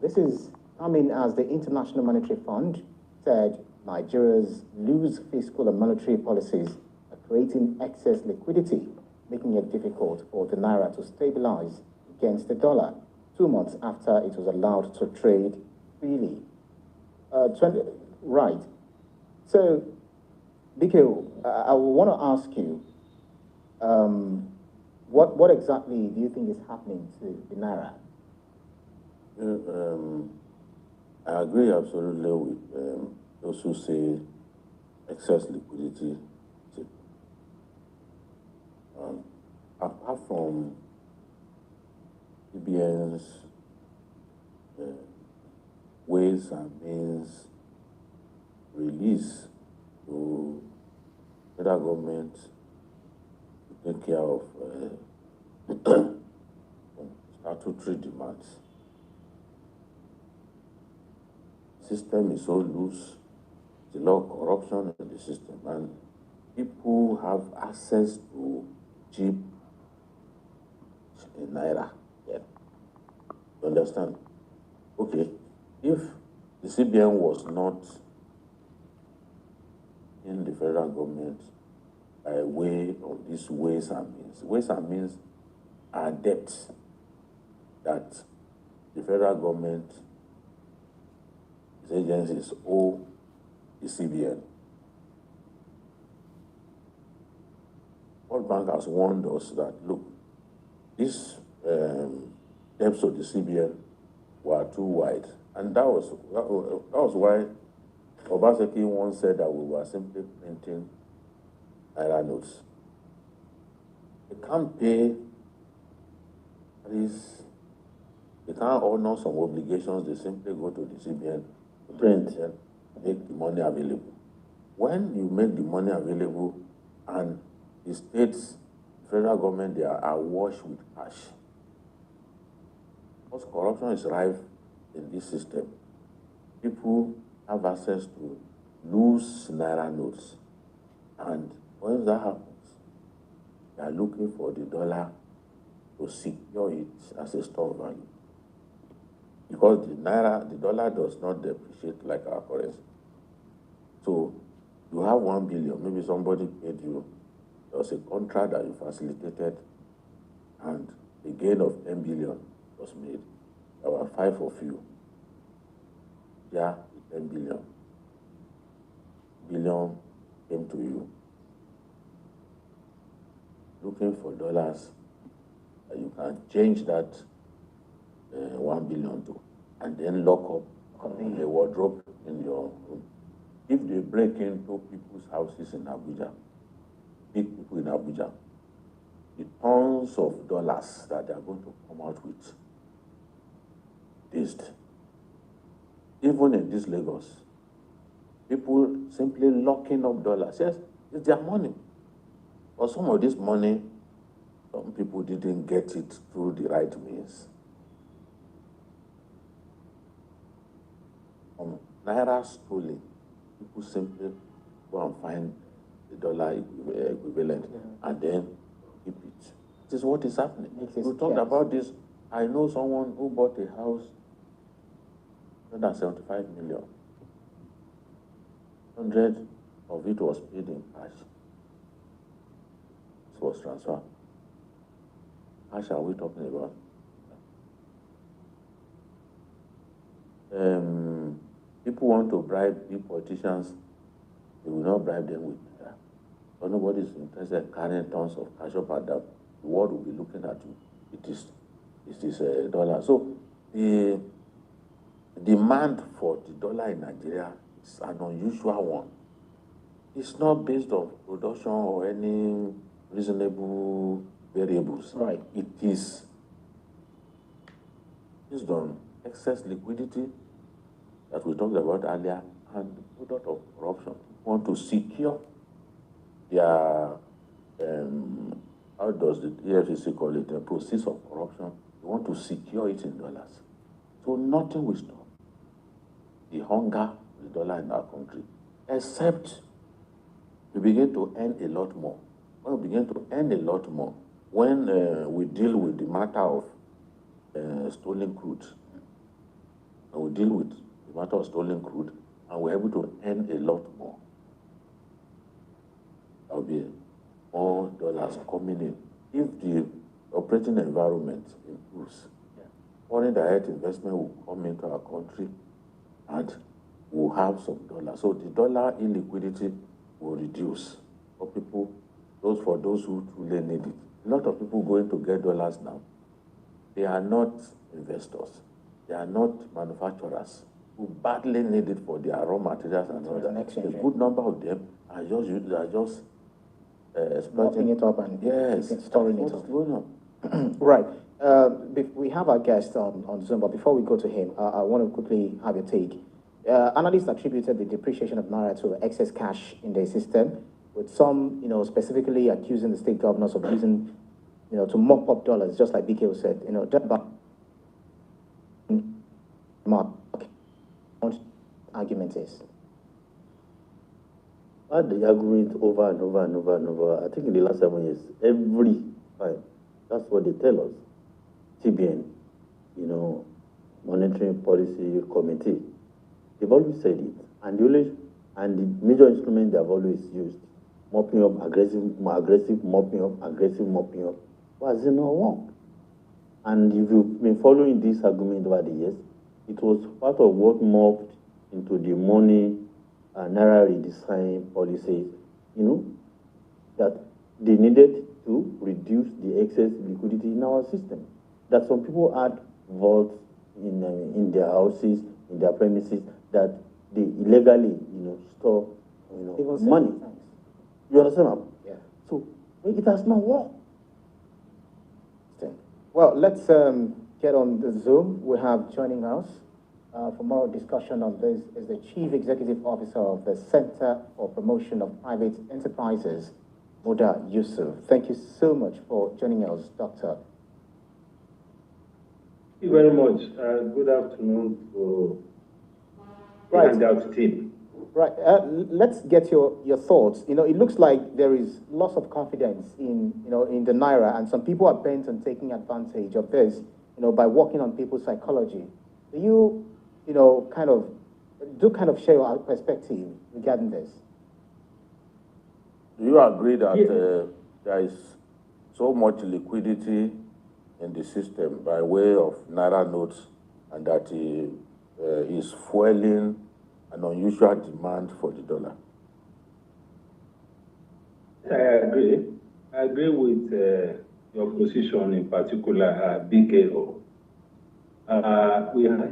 This is coming as the International Monetary Fund said Nigeria's loose fiscal and monetary policies are creating excess liquidity, making it difficult for the naira to stabilize against the dollar 2 months after it was allowed to trade freely. Right. So, Biko, I want to ask you, what exactly do you think is happening to the naira? I agree absolutely with those who say excess liquidity. Apart from CBN's ways and means release to federal government to take care of statutory demands. System is so loose, there's a lot of corruption in the system, and people have access to cheap naira. Yeah. You understand? Okay, if the CBN was not in the federal government by way of these ways and means are debts that the federal government agencies owe the CBN. World Bank has warned us that, look, these debts of the CBN were too wide. And that was why Obaseki once said that we were simply printing naira notes. They can't pay, at least, they can't honor some obligations, they simply go to the CBN print and make the money available. When you make the money available and the states, federal government, they are awash with cash. Because corruption is rife in this system. People have access to loose naira notes. And when that happens, they are looking for the dollar to secure it as a store value. Because the dollar does not depreciate like our currency. So you have 1 billion, maybe somebody paid you, there was a contract that you facilitated, and a gain of 10 billion was made. There were 5 of you. Yeah, 10 billion. Billion came to you. Looking for dollars, you can change that 1 billion to, and then lock up a wardrobe in your room. If they break into people's houses in Abuja, big people in Abuja, the tons of dollars that they are going to come out with, even in this Lagos, people simply locking up dollars. Yes, it's their money. But some of this money, some people didn't get it through the right means. Naira stolen, people simply go and find the dollar equivalent and then keep it. This is what is happening. We talked about this. I know someone who bought a house, 175 million. 100 of it was paid in cash. It was transferred. How are we talking about? People want to bribe big politicians, they will not bribe them with that. But nobody is interested in carrying tons of cash up and down. The world will be looking at you. It is a dollar. So the demand for the dollar in Nigeria is an unusual one. It's not based on production or any reasonable variables. Right. It is based on excess liquidity that we talked about earlier and the product of corruption. Want to secure their, how does the EFCC call it, the process of corruption. They want to secure it in dollars. So nothing will stop the hunger of the dollar in our country, except we begin to earn a lot more. When we begin to earn a lot more, when we deal with the matter of stolen crude, will deal with the matter of stolen crude, and we're able to earn a lot more. There will be more dollars coming in. If the operating environment improves, foreign direct investment will come into our country and we'll have some dollars. So the dollar illiquidity will reduce for people, for those who truly need it. A lot of people going to get dollars now, they are not investors. They are not manufacturers who badly need it for their raw materials and all that. A good number of them are just exploiting it up and storing it up. Going on. Right. We have our guest on Zoom, but before we go to him, I want to quickly have your take. Analysts attributed the depreciation of Naira to excess cash in the system, with some, specifically accusing the state governors of using, to mop up dollars, just like BKO said, argument is. I had the argument over and over and over and over. I think in the last 7 years, every time, that's what they tell us. CBN, Monetary Policy Committee, they've always said it. And the major instrument they've always used, mopping up, aggressive mopping up, aggressive mopping up, was not work. And if you've been following this argument over the years, it was part of what morphed into the money Naira redesign policy, that they needed to reduce the excess liquidity in our system. That some people had vaults in their houses, in their premises, that they illegally, store, money. You understand? Yeah. So it has not worked. Well, let's get on the Zoom. We have joining us for more discussion on this is the Chief Executive Officer of the Center for Promotion of Private Enterprises, Moda Yusuf. Thank you so much for joining us, Doctor. Thank you very much. Good afternoon to the handout team. Right. Let's get your thoughts. It looks like there is loss of confidence in the Naira, and some people are bent on taking advantage of this, by working on people's psychology. Do you, kind of share your perspective regarding this? Do you agree that there is so much liquidity in the system by way of Naira notes, and that is fueling an unusual demand for the dollar? I agree. I agree with your position, in particular, BKO.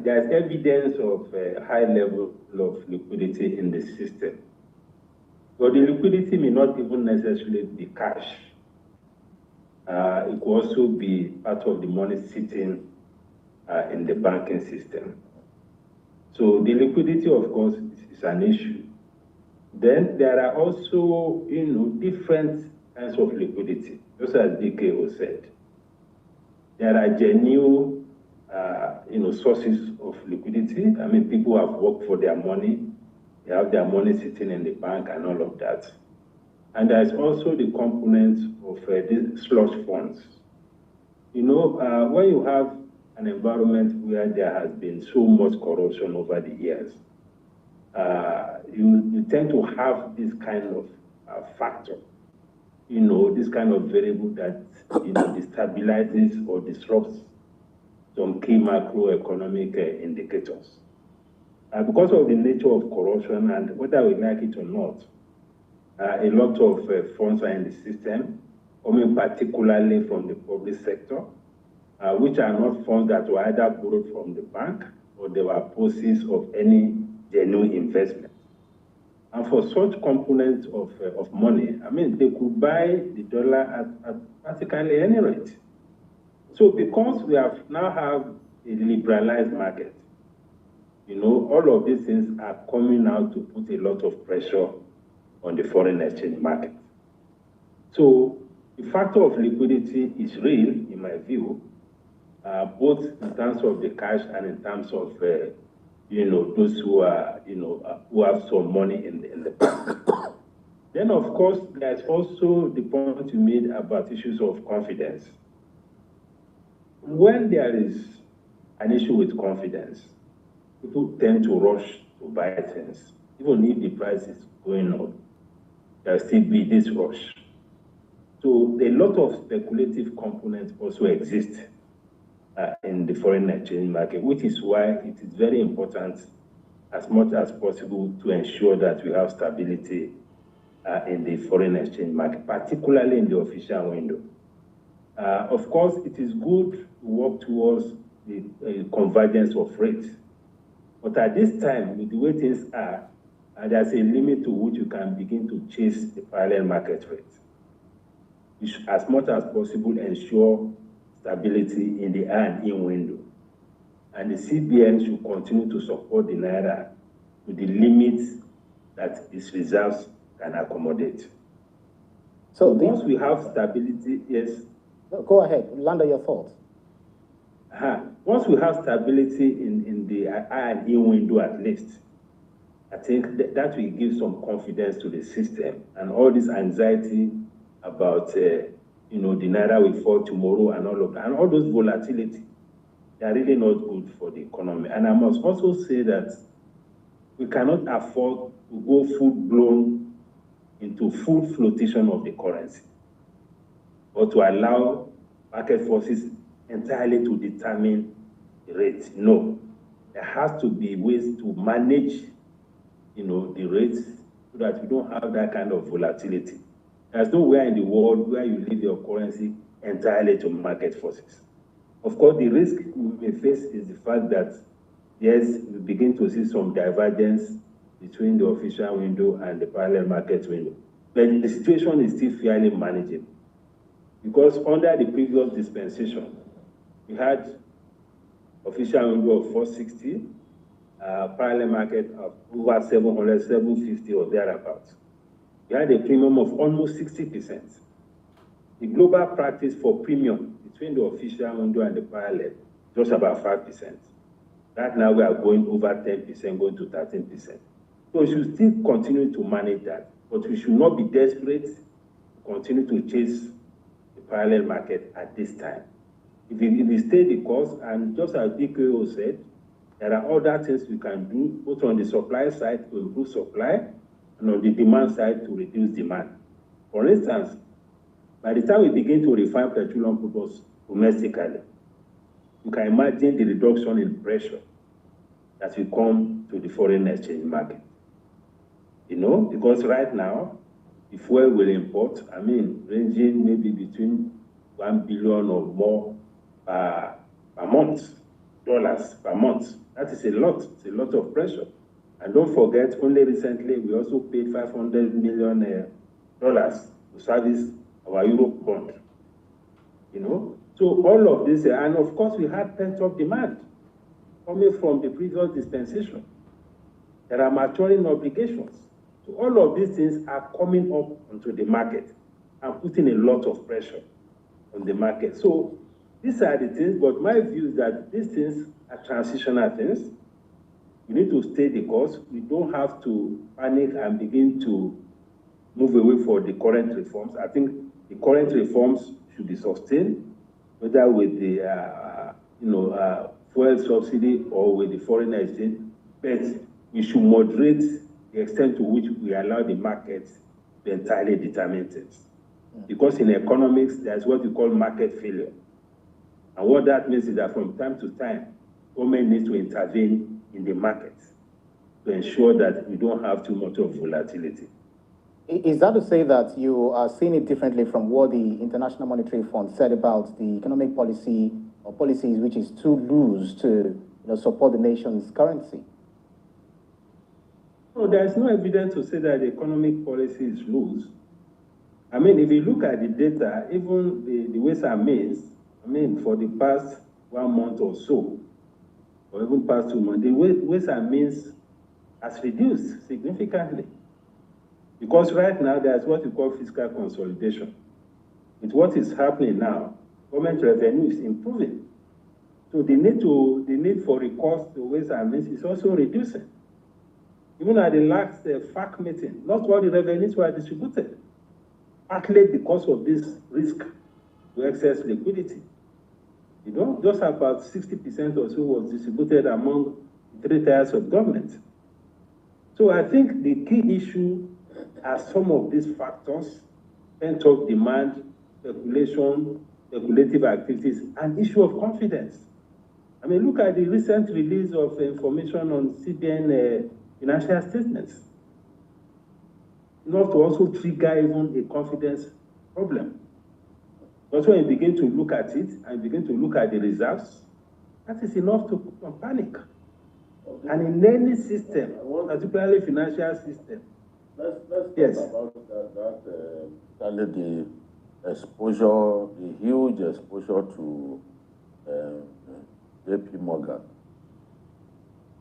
There's evidence of a high level of liquidity in the system. But the liquidity may not even necessarily be cash. It could also be part of the money sitting in the banking system. So the liquidity, of course, is an issue. Then there are also, different kinds of liquidity, just as BKO said. There are genuine, sources of liquidity. I mean, people have worked for their money. They have their money sitting in the bank and all of that. And there's also the component of these slush funds. When you have an environment where there has been so much corruption over the years, you tend to have this kind of factor, this kind of variable that, destabilizes or disrupts some key macroeconomic indicators. Because of the nature of corruption, and whether we like it or not, a lot of funds are in the system, coming particularly from the public sector, which are not funds that were either borrowed from the bank or they were proceeds of any genuine investment. And for such components of money, they could buy the dollar at practically any rate. So because we now have a liberalized market, all of these things are coming out to put a lot of pressure on the foreign exchange market. So the factor of liquidity is real, in my view, both in terms of the cash and in terms of, those who are, who have some money in the bank. Then, of course, there's also the point you made about issues of confidence. When there is an issue with confidence, people tend to rush to buy things. Even if the price is going up, there'll still be this rush. So a lot of speculative components also exist in the foreign exchange market, which is why it is very important as much as possible to ensure that we have stability in the foreign exchange market, particularly in the official window. Of course, it is good to work towards the convergence of rates. But at this time, with the way things are, there's a limit to which you can begin to chase the parallel market rate. You should, as much as possible, ensure stability in the R&E window. And the CBN should continue to support the Naira to the limits that its reserves can accommodate. So once we have stability, yes? Go ahead, land on your thoughts. Once we have stability in the R&E window at least, I think that will give some confidence to the system, and all this anxiety about the Naira will fall tomorrow and all of that, and all those volatility, they are really not good for the economy. And I must also say that we cannot afford to go full-blown into full flotation of the currency, or to allow market forces entirely to determine the rate. No, there has to be ways to manage, the rates so that we don't have that kind of volatility. There's nowhere in the world where you leave your currency entirely to market forces. Of course, the risk we may face is the fact that, yes, we begin to see some divergence between the official window and the parallel market window. But the situation is still fairly manageable, because under the previous dispensation, we had official window of 460, parallel market of over 700, 750 or thereabouts. We had a premium of almost 60%. The global practice for premium between the official window and the parallel, just about 5%. Right now we are going over 10%, going to 13%. So we should still continue to manage that, but we should not be desperate to continue to chase the parallel market at this time. If we stay the course, and just as DKO said, there are other things we can do, both on the supply side to improve supply, and on the demand side to reduce demand. For instance, by the time we begin to refine petroleum products domestically, you can imagine the reduction in pressure that will come to the foreign exchange market. Because right now, the fuel will import, ranging maybe between 1 billion or more per month, dollars per month. That is a lot. It's a lot of pressure. And don't forget, only recently, we also paid $500 million to service our Europe bond. So all of this, and of course, we had pent-up demand coming from the previous dispensation. There are maturing obligations. So all of these things are coming up onto the market and putting a lot of pressure on the market. So these are the things, but my view is that these things are transitional things. We need to stay the course. We don't have to panic and begin to move away from the current reforms. I think the current reforms should be sustained, whether with the fuel subsidy or with the foreign exchange. But we should moderate the extent to which we allow the markets to entirely determine things. Because in economics, there's what we call market failure. And what that means is that from time to time, government needs to intervene in the market to ensure that we don't have too much of volatility. Is that to say that you are seeing it differently from what the International Monetary Fund said about the economic policy or policies which is too loose to support the nation's currency? No, there is no evidence to say that the economic policy is loose. If you look at the data, even the ways and means, for the past 1 month or so, or even past 2 months, the ways and means has reduced significantly. Because right now, there's what we call fiscal consolidation. With what is happening now, government revenue is improving. So the need for recourse to ways and means is also reducing. Even at the last FAC meeting, not all the revenues were distributed, partly because of this risk to excess liquidity. Just about 60% or so was distributed among three tiers of government. So I think the key issue are some of these factors: pent-up demand, speculation, speculative activities, and issue of confidence. I mean, look at the recent release of information on CBN financial statements. Enough to also trigger even a confidence problem. But when you begin to look at it and begin to look at the results, that is enough to put on panic. Okay. And in any system, particularly financial system. Let's talk about the exposure, the huge exposure to JP Morgan.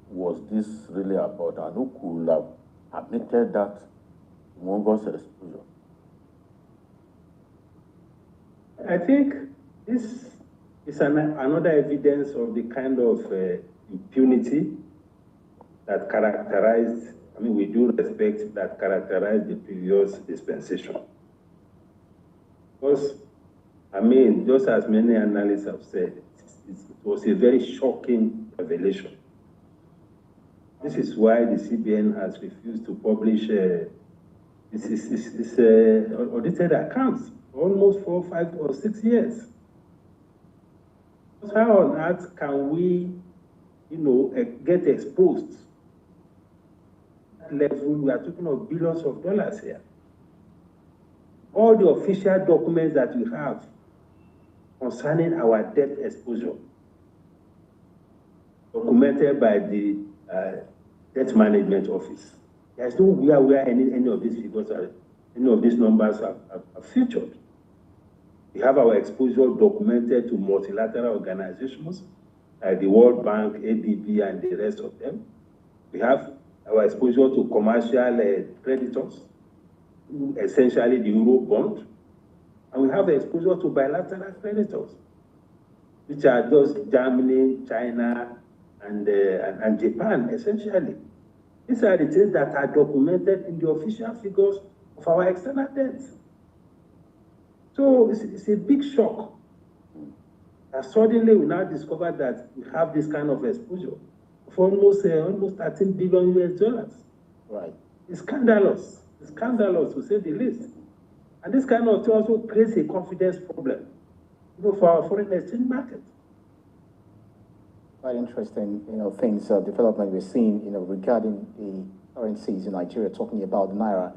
Was this really about, and who could have admitted that humongous exposure? I think this is another evidence of the kind of impunity that characterized, I mean, with due respect, that characterized the previous dispensation. Because, I mean, just as many analysts have said, it was a very shocking revelation. This is why the CBN has refused to publish this audited accounts for almost 4, 5, or 6 years. How on earth can we, get exposed? Level, we are talking of billions of dollars here. All the official documents that we have concerning our debt exposure, documented by the Debt Management Office. There is nowhere where any of these figures are, any of these numbers are featured. We have our exposure documented to multilateral organizations like the World Bank, ADB, and the rest of them. We have our exposure to commercial creditors, essentially the Euro bond. And we have exposure to bilateral creditors, which are just Germany, China, and Japan, essentially. These are the things that are documented in the official figures of our external debt. So it's a big shock. And suddenly we now discover that we have this kind of exposure of almost 13 billion US dollars. Right. It's scandalous. It's scandalous, to say the least. And this kind of thing also creates a confidence problem, for our foreign exchange market. Quite interesting, things, development we're seeing, regarding the currencies in Nigeria, talking about the Naira.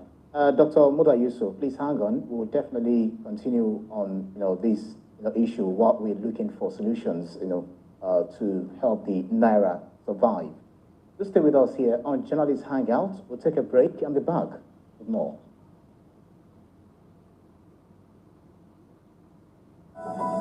Dr. Muda Yusuf, please hang on. We'll definitely continue on, this issue, what we're looking for solutions, to help the Naira survive. Just stay with us here on Journalist Hangout. We'll take a break and be back with more.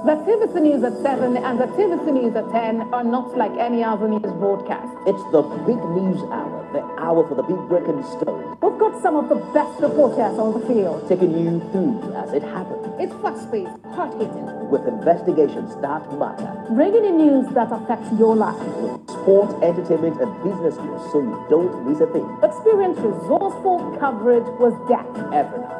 The TVC News at 7 and the TVC News at 10 are not like any other news broadcast. It's the big news hour, the hour for the big breaking stories. We've got some of the best reporters on the field, Taking you through as it happens. it's fast-paced, hard-hitting, With investigations that matter. bringing in news that affects your life. Sport, entertainment, and business news so you don't miss a thing. Experience resourceful coverage with depth. Every night.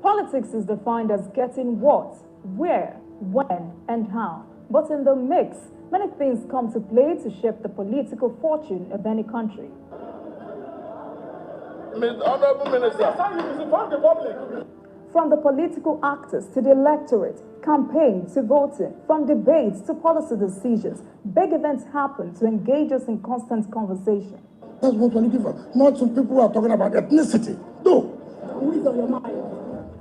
Politics is defined as getting what, where, when, and how. But in the mix, many things come to play to shape the political fortune of any country. Honorable Minister, From the political actors to the electorate, campaign to voting, from debates to policy decisions, big events happen to engage us in constant conversation. That's what we're looking for. Not some people who are talking about ethnicity. No. Who's on your mind?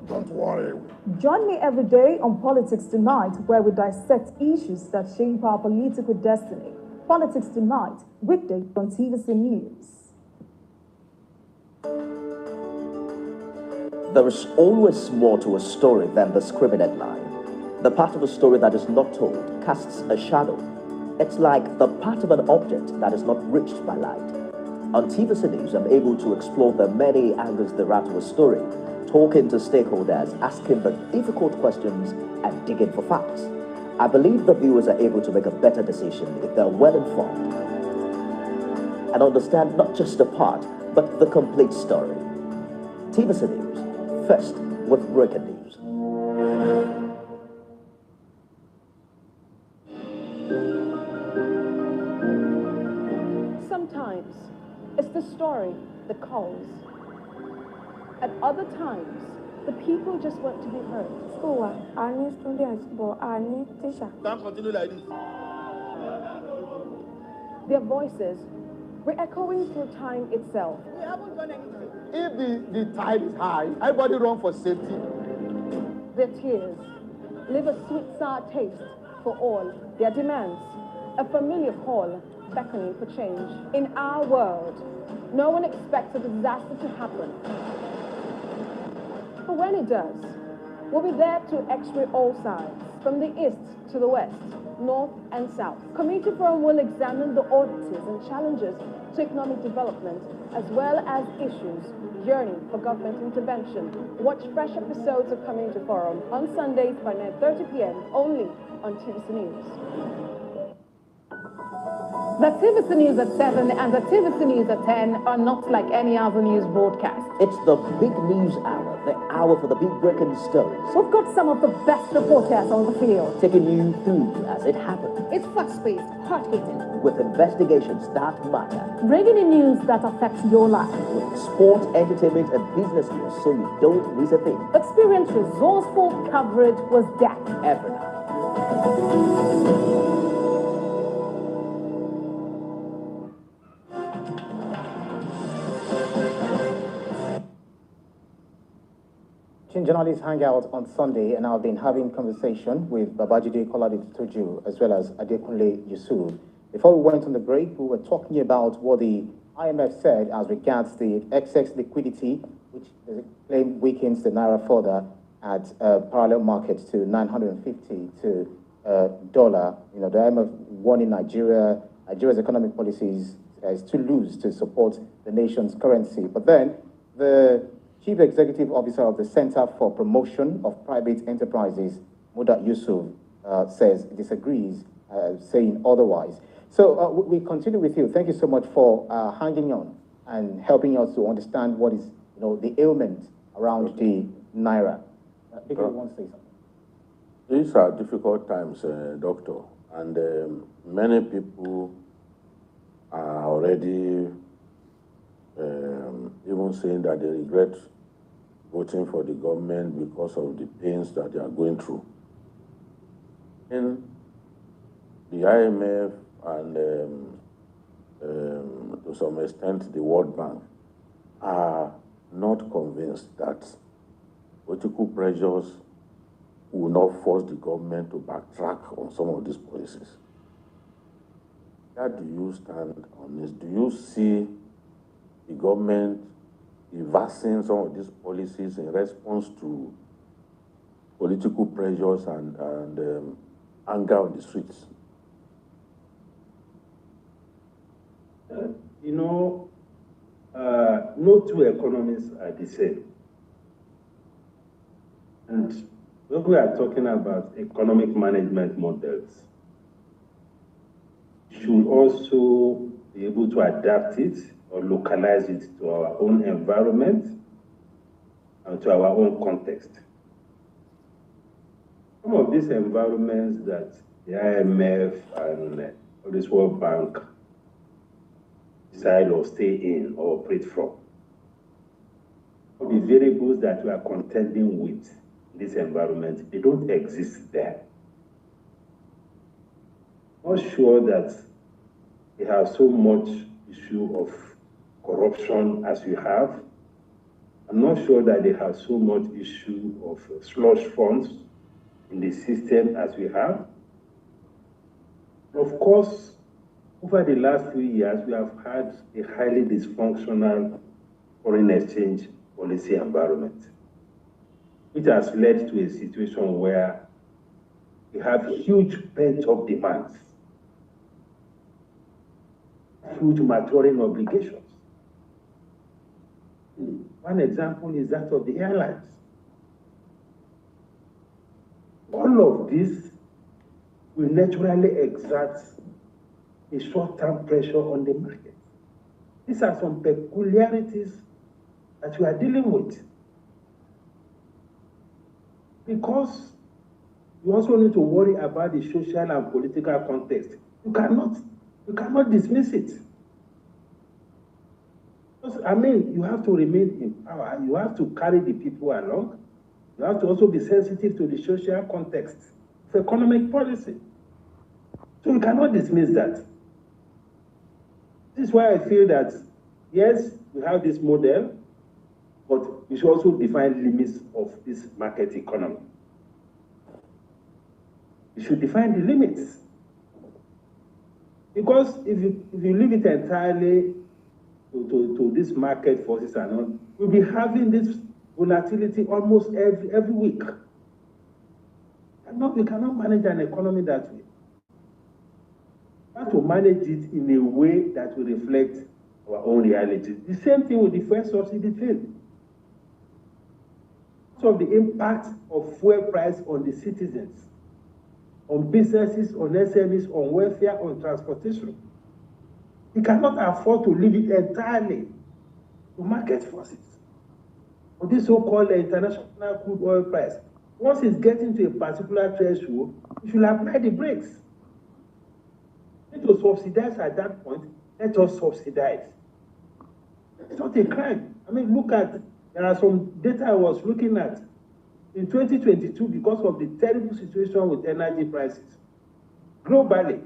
Don't worry. Join me every day on Politics Tonight, where we dissect issues that shape our political destiny. Politics Tonight, weekday on TVC News. There is always more to a story than the scribbled line. The part of a story that is not told casts a shadow. It's like the part of an object that is not reached by light. On TVC News, I'm able to explore the many angles there are to a story, talking to stakeholders, asking the difficult questions, and digging for facts. I believe the viewers are able to make a better decision if they're well informed and understand not just a part, but the complete story. TVC News, first with breaking news. news. Sometimes it's the story that calls. At other times, the people just want to be heard. School, I need students, but I need teacher. Can't continue like this. Their voices re-echoing through time itself. We haven't done anything. If the tide is high, everybody run for safety. Their tears leave a sweet sour taste for all their demands. A familiar call beckoning for change. In our world, no one expects a disaster to happen. But when it does, we'll be there to x-ray all sides, from the east to the west, north and south. Community Forum will examine the oddities and challenges to economic development, as well as issues yearning for government intervention. Watch fresh episodes of Community Forum on Sundays by 9:30 p.m. only on TVC News. The TVC News at 7 and the TVC News at 10 are not like any other news broadcast. It's the big news hour, the hour for the big breaking stories. We've got some of the best reporters on the field, Taking you through as it happens, it's fast-paced, hard-hitting, with investigations that matter, bringing in news that affects your life. with sport, entertainment, and business news, so you don't miss a thing. Experience resourceful coverage with depth. Every night. Journalists hang out on Sunday, and I've been having conversation with Babajide Kolade-Toju as well as Adekunle Yusuf. Before we went on the break, we were talking about what the IMF said as regards the excess liquidity, which they claim weakens the naira further at parallel markets to 950 to dollar. You know, the IMF warning Nigeria's economic policies is too loose to support the nation's currency. But then the Chief Executive Officer of the Center for Promotion of Private Enterprises, Muda Yusuf, says disagrees, saying otherwise. So we continue with you. Thank you so much for hanging on and helping us to understand what is, the ailment around the naira. Because you want to say something. These are difficult times, Doctor, and many people are already even saying that they regret voting for the government because of the pains that they are going through. And the IMF and to some extent the World Bank are not convinced that political pressures will not force the government to backtrack on some of these policies. How do you stand on this? Do you see the government reversing some of these policies in response to political pressures and anger on the streets? No two economies are the same. And when we are talking about economic management models, we should also be able to adapt it or localize it to our own environment and to our own context. Some of these environments that the IMF and this World Bank decide or stay in or operate from, the variables that we are contending with in this environment, they don't exist there. Not sure that they have so much issue of corruption as we have. I'm not sure that they have so much issue of slush funds in the system as we have. Of course, over the last few years, we have had a highly dysfunctional foreign exchange policy environment, which has led to a situation where we have huge pent-up demands, huge maturing obligations. One example is that of the airlines. All of this will naturally exert a short-term pressure on the market. These are some peculiarities that we are dealing with. because you also need to worry about the social and political context. You cannot dismiss it. Because, I mean, you have to remain in power. You have to carry the people along. You have to also be sensitive to the social context of economic policy. So you cannot dismiss that. This is why I feel that, yes, we have this model, but we should also define limits of this market economy. We should define the limits. Because if you leave it entirely to this market forces and all, we'll be having this volatility almost every week. We cannot manage an economy that way. We have to manage it in a way that will reflect our own reality. The same thing with the fuel subsidy thing. So the impact of fuel price on the citizens, on businesses, on SMEs, on welfare, on transportation. We cannot afford to leave it entirely to market forces. Or this so-called international crude oil price. Once it's getting to a particular threshold, you should apply the brakes. Need to subsidize at that point, let us subsidize. It's not a crime. I mean, there are some data I was looking at. In 2022, because of the terrible situation with energy prices, globally,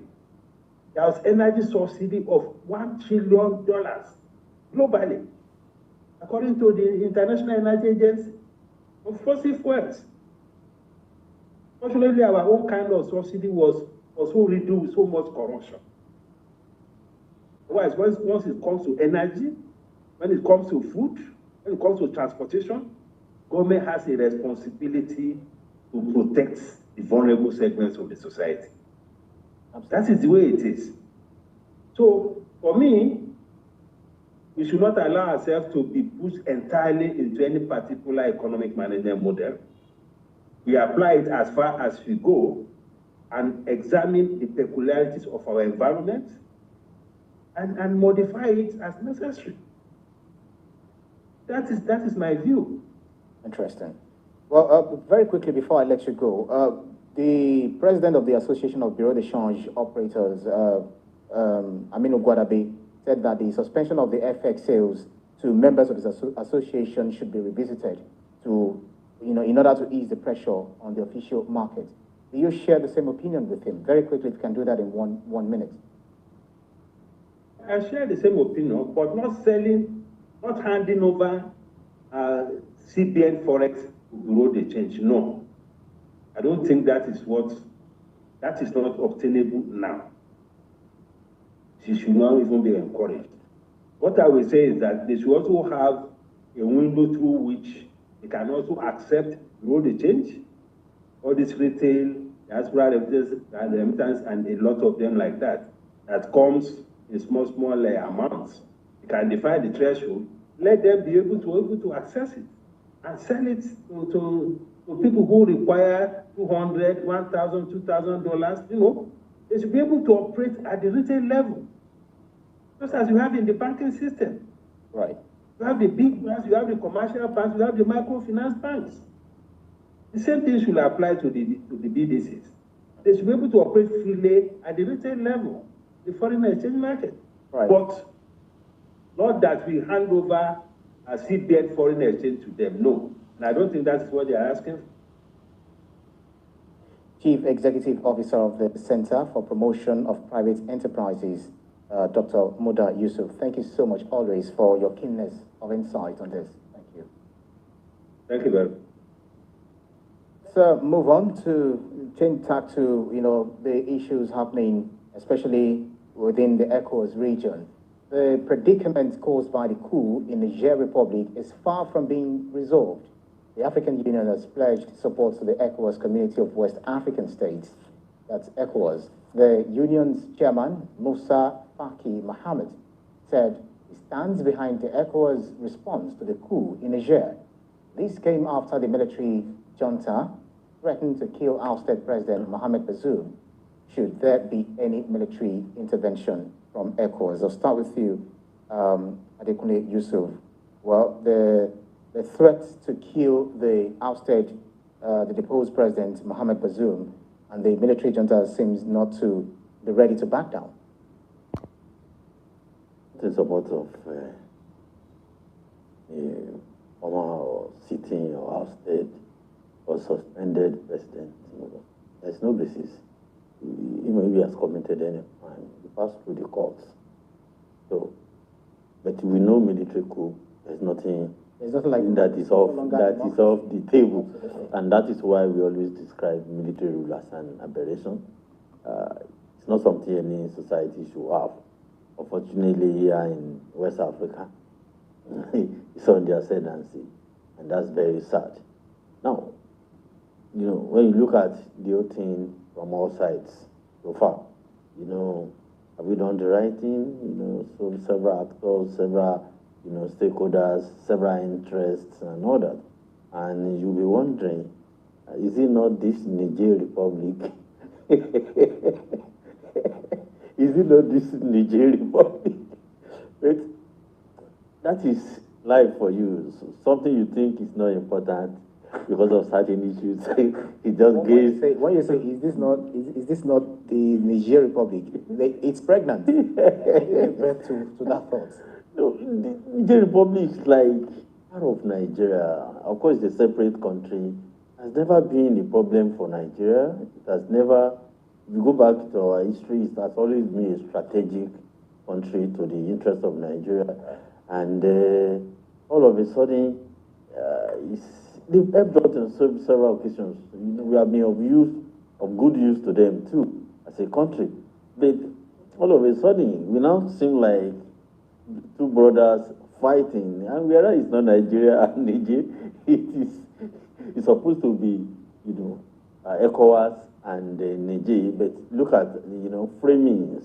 there was energy subsidy of $1 trillion globally, according to the International Energy Agency, of fossil fuels. Fortunately, our own kind of subsidy was so riddled with so much corruption. Otherwise, once it comes to energy, when it comes to food, when it comes to transportation, government has a responsibility to protect the vulnerable segments of the society. That is the way it is. So, for me, we should not allow ourselves to be pushed entirely into any particular economic management model. We apply it as far as we go and examine the peculiarities of our environment and modify it as necessary. That is my view. Interesting. Well, very quickly before I let you go, the president of the Association of Bureau de Change Operators, Aminu Gwadabe, said that the suspension of the FX sales to members of his association should be revisited to, in order to ease the pressure on the official market. Do you share the same opinion with him? Very quickly, if you can do that in one minute. I share the same opinion, but not handing over CBN Forex to Bureau de Change. No. I don't think that is not obtainable now. She should not even be encouraged. What I will say is that they should also have a window through which they can also accept Bureau de Change, all this retail, diaspora remittance, and a lot of them like that comes in small amounts. You can define the threshold, let them be able to access it and sell it to people who require $200, $1,000, $2,000. They should be able to operate at the retail level, just as you have in the banking system. Right. You have the big banks, you have the commercial banks, you have the microfinance banks. The same thing should apply to the BDCs. They should be able to operate freely at the retail level, the foreign exchange market. Right. But not that we hand over a CBN foreign exchange to them. No. And I don't think that's what they are asking for. Chief Executive Officer of the Center for Promotion of Private Enterprises, Dr. Muda Yusuf. Thank you so much always for your keenness of insight on this. Thank you. Thank you very much. So move on to change tack to the issues happening, especially within the ECOWAS region. The predicament caused by the coup in the Niger Republic is far from being resolved. The African Union has pledged support to the ECOWAS Community of West African States, that's ECOWAS. The union's chairman, Musa Faki Mohammed, said he stands behind the ECOWAS response to the coup in Niger. This came after the military junta threatened to kill ousted President Mohamed Bazoum should there be any military intervention from ECOWAS. I'll start with you, Adekunle Yusuf. Well, the threat to kill the ousted the deposed President Mohamed Bazoum, and the military junta seems not to be ready to back down. In support of former or sitting or ousted or suspended president, there's no basis. Even if he has committed any crime, he passed through the courts. So, but we know military coup. There's nothing like that is off the table, and that is why we always describe military rule as an aberration. It's not something any society should have. Unfortunately, here in West Africa, it's on the ascendancy, and that's very sad. Now, when you look at the whole thing from all sides so far, have we done the right thing? So several actors, several, stakeholders, several interests and all that. And you'll be wondering, is it not this Niger Republic? Is it not this Niger Republic? But that is life for you. So something you think is not important because of certain issues, it just gives. When you say, is this not the Niger Republic? It's pregnant. Can you give birth to that thought? No, the Niger Republic is like part of Nigeria. Of course, it's a separate country. It has never been a problem for Nigeria. It has never. If you go back to our history, it has always been a strategic country to the interest of Nigeria. And all of a sudden, they've helped us in several occasions. We have been of good use to them too, as a country. But all of a sudden, we now seem like two brothers fighting. And we realize it's not Nigeria and Niger. It's supposed to be, ECOWAS and Niger. But look at, framings,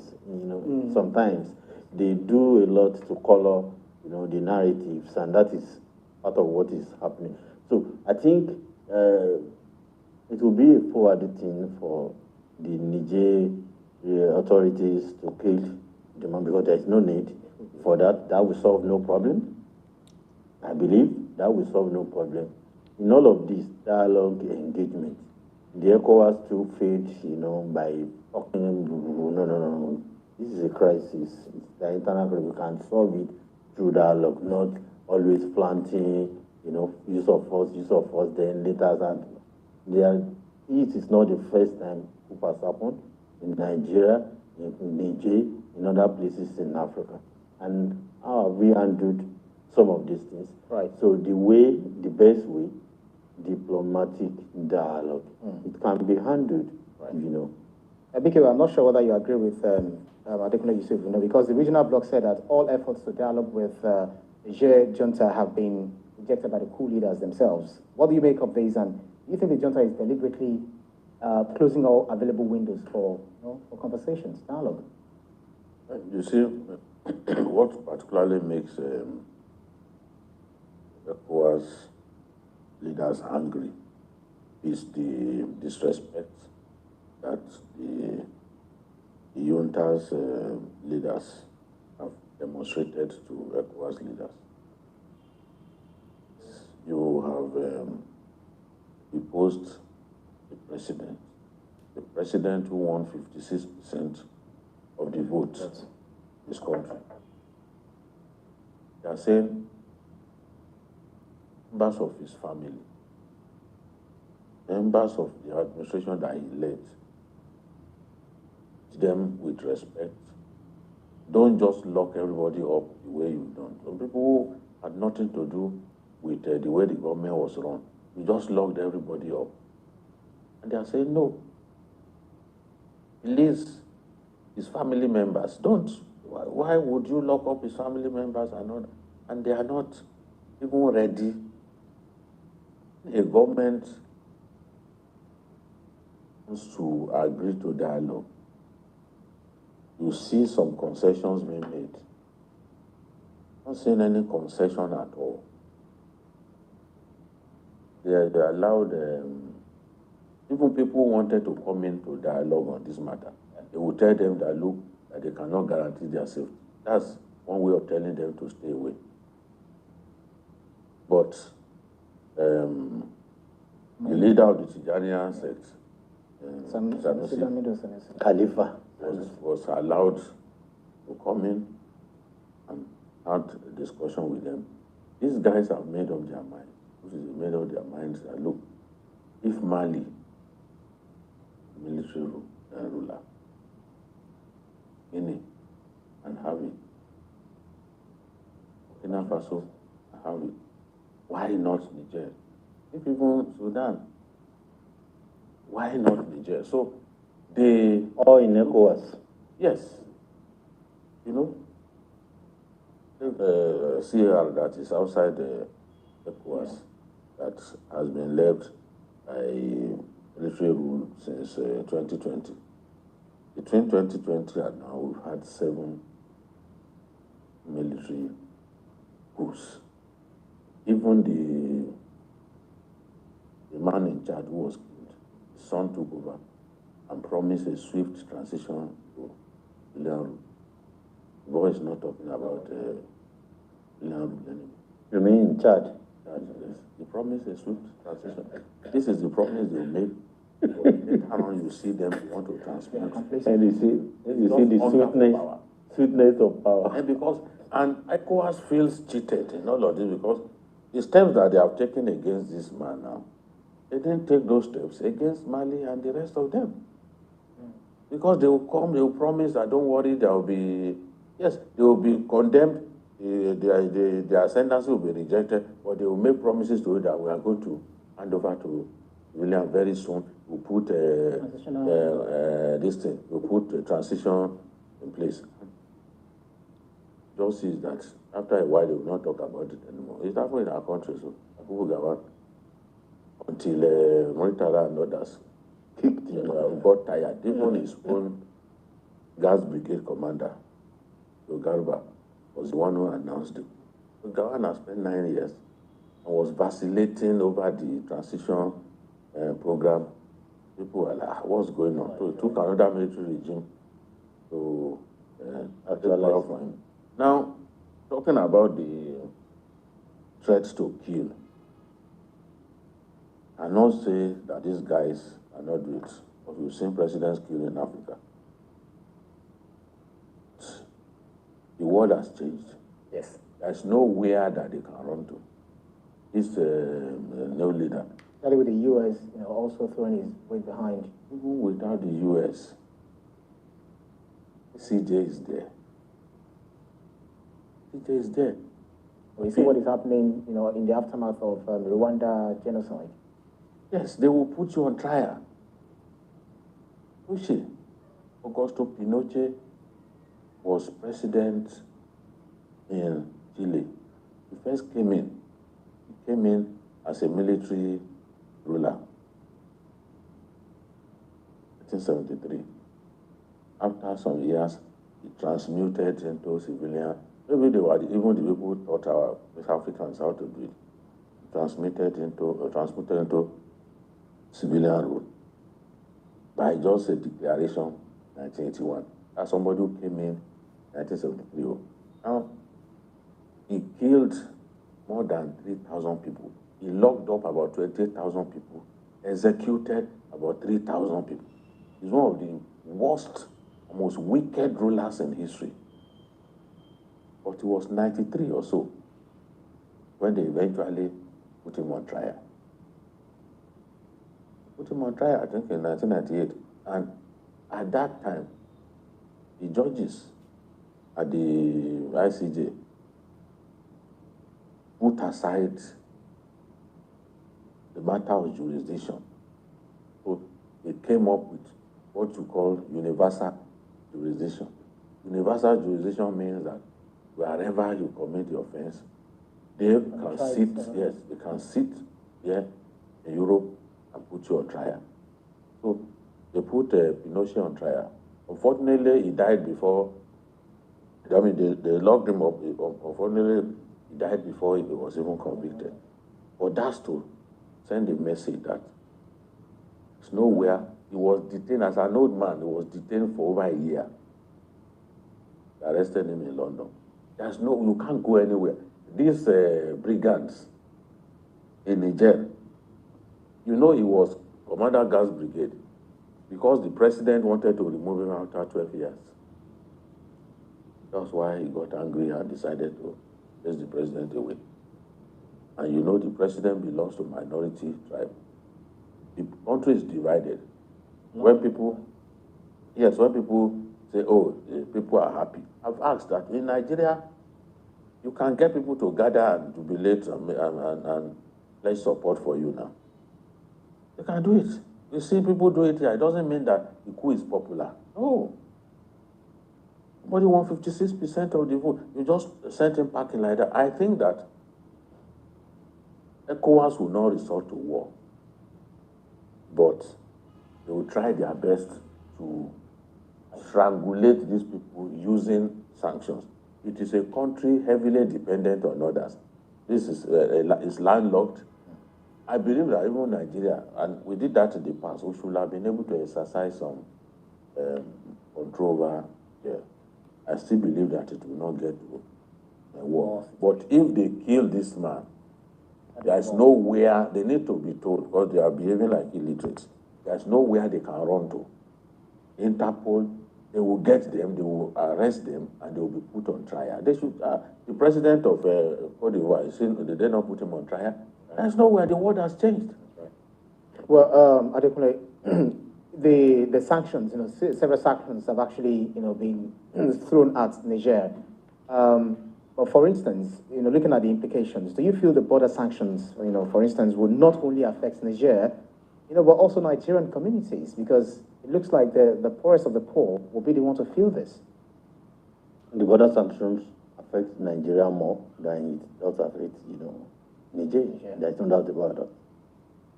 sometimes they do a lot to color, the narratives, and that is part of what is happening. So I think it will be a forward thing for the Niger authorities to kill the man because there is no need for that. That will solve no problem. I believe that will solve no problem. In all of this dialogue engagement, the ECOWAS too failed, by talking, no. This is a crisis. It's the internal crisis. We can solve it through dialogue, not always planting, use of force, then later it is not the first time coup has happened in Nigeria, in Niger, in other places in Africa. And how have we handled some of these things? Right. So the best way, diplomatic dialogue. It can be handled, right. Abike, I'm not sure whether you agree with Adekunle Yusuf, because the regional bloc said that all efforts to dialogue with the Niger junta have been rejected by the coup leaders themselves. What do you make of this, and do you think the junta is deliberately closing all available windows for conversations, dialogue? You see, what particularly makes ECOWAS leaders angry is the disrespect that the junta's leaders have demonstrated to ECOWAS leaders. You have deposed the president who won 56% of the votes in this country. They are saying members of his family, members of the administration that he led, them with respect. Don't just lock everybody up the way you've done. Some people who had nothing to do with the way the government was run, you just locked everybody up. And they are saying, no. Release his family members. Don't. Why would you lock up his family members and all that? And they are not even ready. A government wants to agree to dialogue. You see some concessions being made. Not seeing any concession at all. They allowed, even people who wanted to come into dialogue on this matter, they will tell them that, look, that they cannot guarantee their safety. That's one way of telling them to stay away. But the leader of the Nigerian sect, Khalifa, was allowed to come in and had a discussion with them. These guys have made up their mind. Made up their minds that, look, if Mali, military ruler, Guinea, and have it, Burkina Faso, have it, why not Niger? If even Sudan, why not Niger? So they... All in ECOWAS. Yes. You know, CR that is outside the ECOWAS that has been left by military rule since 2020. Between 2020 and now, we've had 7 military coups. Even the man in charge who was killed, his son took over and promised a swift transition to civilian rule. The boy is not talking about civilian rule anymore. You mean in charge? Yes. He promised a swift transition. This is the promise they make. Later on, you see them want to transmit. And you see the sweetness of power. And ECOWAS feels cheated in all of this because the steps that they have taken against this man now, they didn't take those steps against Mali and the rest of them. Because they will come, they will promise that don't worry, there will be, yes, they will be condemned, their sentence will be rejected, but they will make promises to you that we are going to hand over to William very soon. We'll put this thing, we'll put a transition in place. Just see that after a while they will not talk about it anymore. It's happening in our country, so people go on until Mauritania and others kicked him, got tired. Even his own gas brigade commander, Garba, was the one who announced it. So Gawana spent 9 years and was vacillating over the transition program. People were like, what's going on? So he took another military regime to actualize for him. Now, talking about the threats to kill, I not say that these guys are not doing it, but we've seen presidents killed in Africa. The world has changed. Yes. There's nowhere that they can run to. This new leader. Especially with the U.S., also throwing his weight behind. Even without the U.S., CJ is there. CJ is there. We see what is happening, in the aftermath of Rwanda genocide. Yes, they will put you on trial. Push it. Augusto Pinochet was president in Chile. He first came in. He came in as a military ruler. 1973. After some years, he transmuted into civilian. Maybe they were even the people who taught our West Africans how to do it. Transmuted into civilian rule by just a declaration, 1981. As somebody who came in 1973. Now, he killed more than 3,000 people. He locked up about 20,000 people, executed about 3,000 people. He's one of the worst, most wicked rulers in history. But he was 93 or so when they eventually put him on trial. Put him on trial, I think, in 1998. And at that time, the judges at the ICJ put aside the matter of jurisdiction. So they came up with what you call universal jurisdiction. Universal jurisdiction means that wherever you commit the offense, they can sit, yes, they can sit here in Europe and put you on trial. So they put Pinochet on trial. Unfortunately, he died before, they locked him up. Unfortunately, he died before he was even convicted. But that's to send a message that there's nowhere. He was detained as an old man. He was detained for over a year. They arrested him in London. You can't go anywhere. These brigands in Niger, You know, he was Commander Gas Brigade because the president wanted to remove him after 12 years. That's why he got angry and decided to chase the president away. And you know, the president belongs to minority tribe. The country is divided. When people, when people say, oh, people are happy. I've asked that in Nigeria, you can get people to gather and jubilate and pledge support for you now. You can do it. You see people do it here. It doesn't mean that the coup is popular. No. Nobody won 56% of the vote. You just sent him packing like that. I think that ECOWAS will not resort to war, but they will try their best to strangulate these people using sanctions. It is a country heavily dependent on others. This is landlocked. I believe that even Nigeria, and we did that in the past, we should have been able to exercise some control over here. I still believe that it will not get to a war. But if they kill this man, there's nowhere, they need to be told, because they are behaving like illiterates, there's nowhere they can run to. Interpol, they will get them, they will arrest them, and they will be put on trial. They should, the president of Cote d'Ivoire, did they not put him on trial? There's nowhere, the world has changed. Well, Adekunle, the sanctions, several sanctions have actually, been thrown at Niger. But for instance, looking at the implications, do you feel the border sanctions, for instance, would not only affect Niger, but also Nigerian communities? Because it looks like the poorest of the poor will be the one to feel this. The border sanctions affect Nigeria more than it does affect, Niger. Yeah. There's no doubt about that.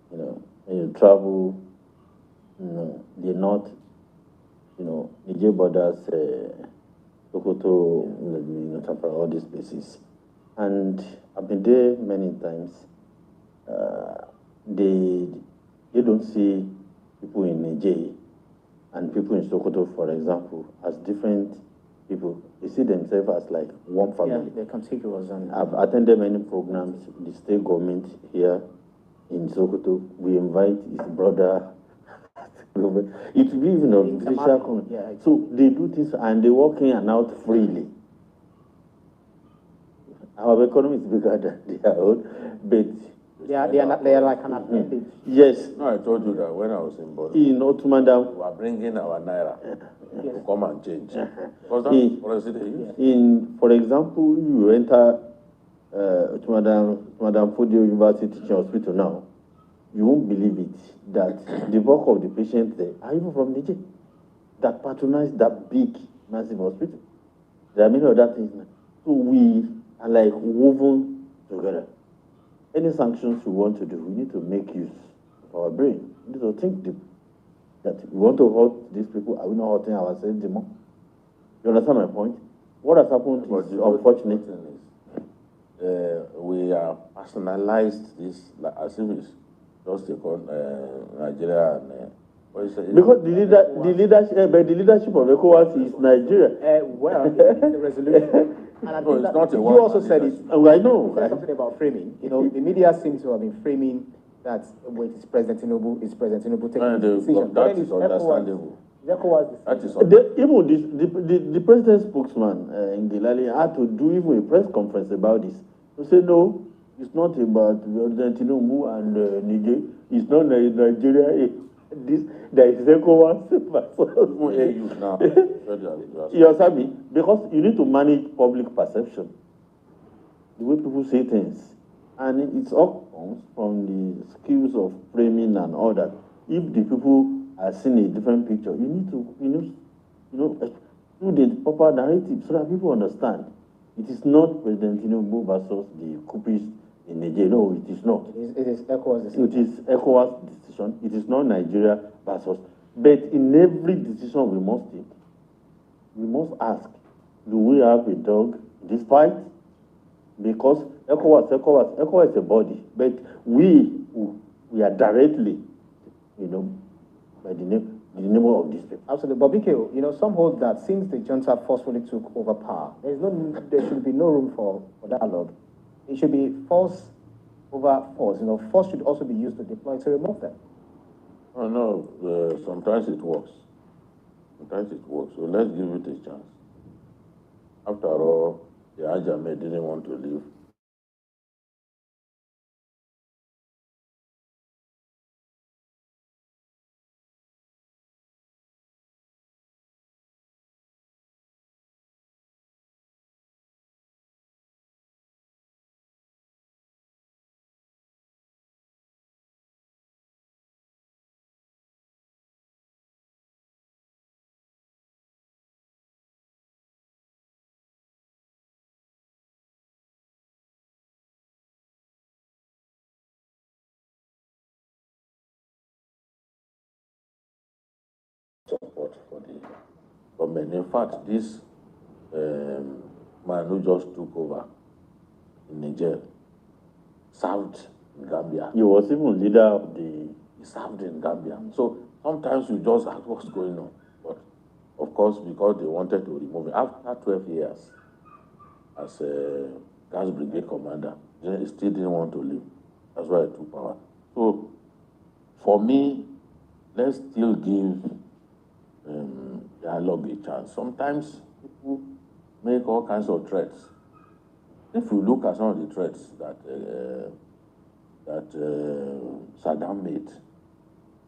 When you travel, the north, Niger borders, Sokoto, Tampa, all these places. And I've been there many times. They don't see people in Niger and people in Sokoto, for example, as different people. They see themselves as like one family. Yeah, they're contiguous. And I've attended many programs. The state government here in Sokoto, we invite his brother. It will be so they do this and they walk in and out freely. Our economy is bigger than their own, but they are like an appendage. Yes. No, I told you that when I was in Bodo, in Otumanda, we are bringing our naira to come and change. Was that for example, you enter Madam Fodio University Teaching Hospital now, you won't believe it, that the bulk of the patients there are even from Niger, that patronize that big, massive hospital. There are many other things now. So we are like woven together. Any sanctions we want to do, we need to make use of our brain. We need to think deep. That we want to hurt these people, are we not hurting ourselves more? You understand my point? What has happened is unfortunate. We are personalized this as if it's just Nigeria and because the leadership of ECOWAS is Nigeria. Well, it's a resolution. And I think that you also said it. I know. You said something about framing. The media seems to have been framing that it's President Tinubu taking this decision. That is understandable. Even the president's spokesman, Ngilali, had to do even a press conference about this. To say, no, it's not about President Tinubu and Niger. It's not Nigeria. There is ECOWAS. You understand me? Because you need to manage public perception. The way people say things. And it all comes from the skills of framing and all that. If the people are seeing a different picture, you need to, do the proper narrative so that people understand. It is not President Tinubu versus the coupists in Nigeria. No, it is not. It is ECOWAS decision. It is ECOWAS decision. It is not Nigeria versus. But in every decision we must take, we must ask, do we have a dog in this fight? Because ECOWAS is a body, but we are directly, by the name of these people. Absolutely. But BK, some hold that since the junta forcefully took over power, there should be no room for dialogue. It should be force over force. Force should also be used to deploy to remove them. Oh, no, sometimes it works. Sometimes it works. So let's give it a chance. After all, the Ajame didn't want to leave. Support for the government. In fact, this man who just took over in Niger served in Gambia. He was even leader of the... He served in Gambia. So sometimes you just ask what's going on. But of course, because they wanted to remove him, after 12 years as a gas brigade commander, he still didn't want to leave. That's why he took power. So for me, let's still give dialogue a chance. Sometimes people make all kinds of threats. If you look at some of the threats that Saddam made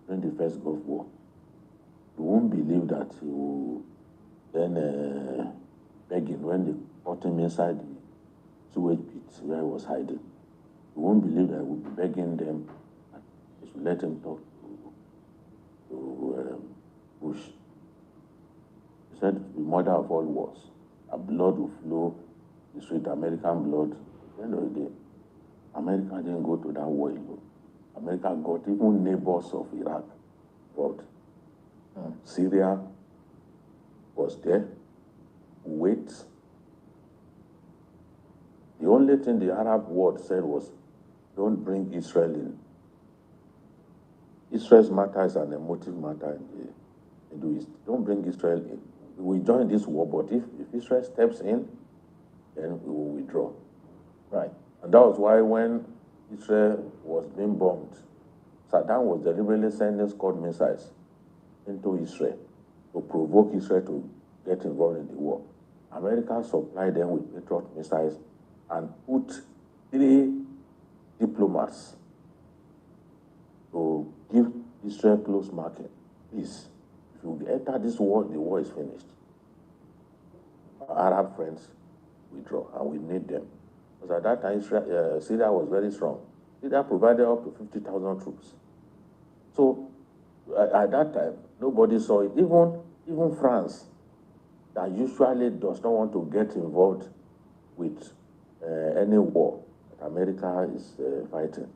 during the first Gulf War, you won't believe that he will then begging when they caught him inside the sewage pit where he was hiding. You won't believe that he would be begging them that they should let him talk to Bush. He said the mother of all wars, a blood will flow, the sweet American blood. At the end of the day, America didn't go to that war alone. America got even neighbors of Iraq involved. Syria was there, Kuwait. The only thing the Arab world said was, don't bring Israel in. Israel's matter is an emotive matter in the Middle East. Don't bring Israel in. We will join this war, but if Israel steps in, then we will withdraw. Right. And that was why when Israel was being bombed, Saddam was deliberately sending Scud missiles into Israel to provoke Israel to get involved in the war. America supplied them with Patriot missiles and put 3 diplomats to give Israel close marking. Please, if you enter this war, the war is finished. Our Arab friends withdraw, and we need them. Because at that time, Syria was very strong. Syria provided up to 50,000 troops. So at that time, nobody saw it. Even France, that usually does not want to get involved with any war that America is fighting.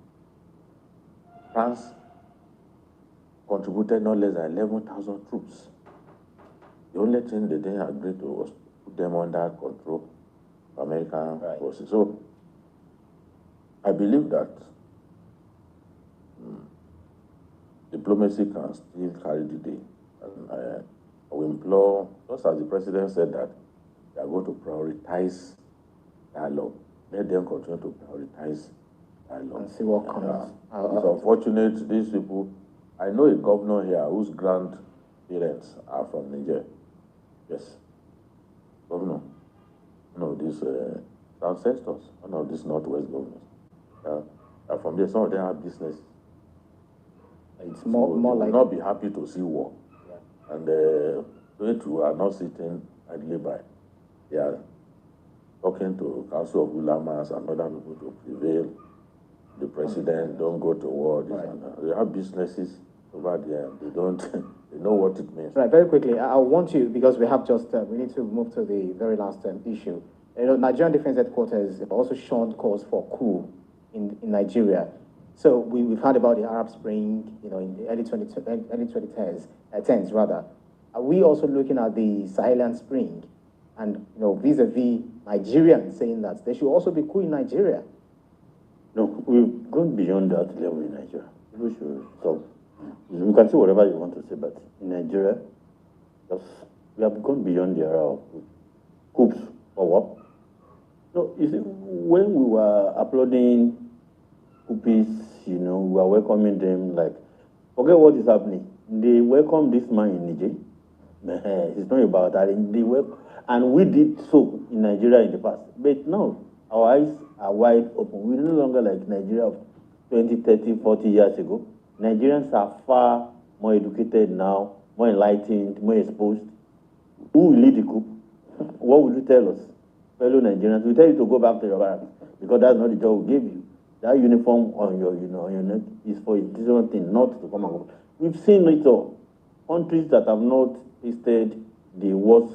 France contributed no less than 11,000 troops. The only thing they didn't agree to was put them under control of American forces. So I believe that diplomacy can still carry the day. And I will implore, just as the president said that they are going to prioritize dialogue, let them continue to prioritize dialogue. And see what comes out. It's unfortunate, these people, I know a governor here whose grandparents are from Niger. Yes. Governor. These ancestors, one of these Northwest governors. Are from there. Some of them have business. It's more like... not be happy to see war. Yeah. And those who are not sitting idly by, they are talking to Council of Ulamas and other people to prevail. The president, don't go to war. They have businesses over there. They don't, they know what it means. Right, very quickly, I want you, because we have just, we need to move to the very last issue. Nigerian Defense Headquarters have also shown calls for coup in Nigeria. So we've heard about the Arab Spring, in the early 2010s rather. Are we also looking at the Sahelian Spring and, vis-a-vis Nigerians saying that there should also be coup in Nigeria? No, we've gone beyond that level in Nigeria. We should stop. You can say whatever you want to say, but in Nigeria, we have gone beyond the era of coups or what? So, you see, when we were applauding Kupis, we are welcoming them. Like, forget what is happening. They welcome this man in Niger. It's not about that. They welcome, and we did so in Nigeria in the past. But now, our eyes are wide open. We're no longer like Nigeria of 20, 30, 40 years ago. Nigerians are far more educated now, more enlightened, more exposed. Who will lead the coup? What will you tell us? Fellow Nigerians, we tell you to go back to your barracks because that's not the job we gave you. That uniform on your, on your neck is for a different thing, not to come and go. We've seen it all. Countries that have not tasted the worst